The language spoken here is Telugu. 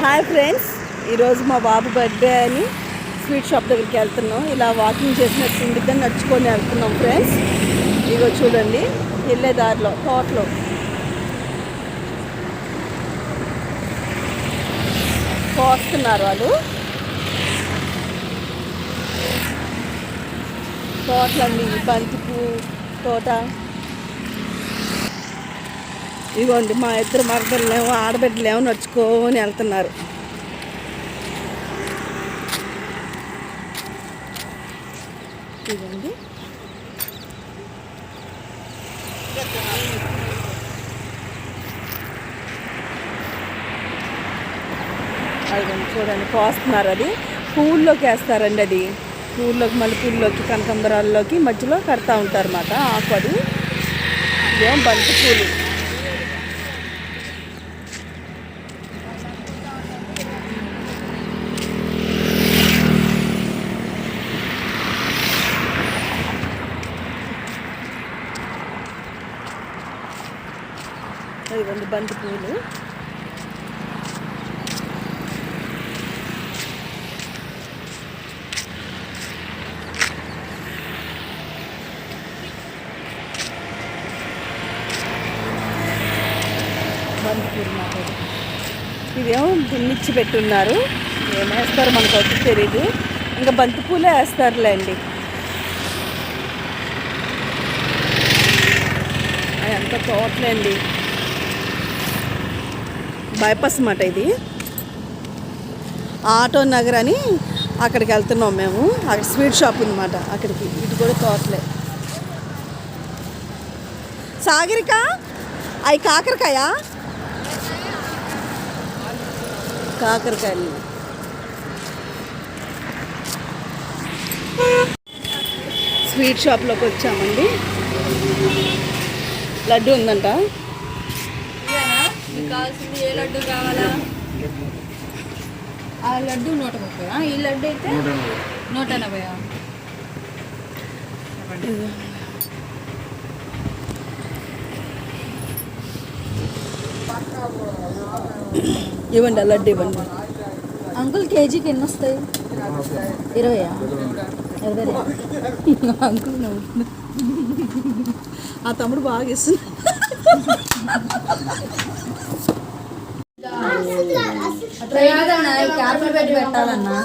హాయ్ ఫ్రెండ్స్, ఈరోజు మా బాబు బర్త్డే అని స్వీట్ షాప్ దగ్గరికి వెళ్తున్నాం. ఇలా వాకింగ్ చేసినట్టు ఇంటికి నడుచుకొని వెళ్తున్నాం ఫ్రెండ్స్. ఇగో చూడండి, వెళ్ళే దారిలో తోటలో కోస్తున్నారు వాళ్ళు. తోటలన్నీ బంతిపూ తోట. ఇదిగోండి మా ఇద్దరు మరదలేమో ఆడబిడ్డలేమో నడుచుకొని వెళ్తున్నారు. ఇదిగోండి అదిగోండి చూడండి, కోస్తున్నారు. అది పువ్వుల్లోకి వేస్తారండి. అది పువ్వుల్లోకి, మల్లెపూల్లోకి, కనకాంబరాల్లోకి మధ్యలో కడతా ఉంటారు అన్నమాట ఆకు. అది ఇదేమో బంతి పూలు. ఇదిగోండి బంతి పూలు. బంతిపూలు మాట. ఇదేమో దున్నిచ్చి పెట్టున్నారు. ఏమేస్తారు మనకు వచ్చి తెలీదు. ఇంకా బంతిపూలే వేస్తారులేండి. అంత తోటలేండి. బైపాస్ అన్నమాట ఇది. ఆటో నగర్ అని అక్కడికి వెళ్తున్నాం మేము. అక్కడ స్వీట్ షాప్ ఉందన్నమాట అక్కడికి. ఇటు కూడా తోటలే. సాగరిక, అవి కాకరకాయ, కాకరకాయలు. స్వీట్ షాప్లోకి వచ్చామండి. లడ్డు ఉందంట. కావాల్సింది ఏ లడ్డు కావాలా? ఆ లడ్డు 130. ఈ లడ్డు అయితే 180. ఇవ్వండి, ఆ లడ్డు ఇవ్వండి. అంకుల్ కేజీకి ఎన్ని వస్తాయి? 20. 20 అంకుల్. ఆ తమ్ముడు బాగా ఇస్తుంది. అట్లా కాదన్నా, ఈ క్యాప్లు పెట్టి పెట్టాలన్నా.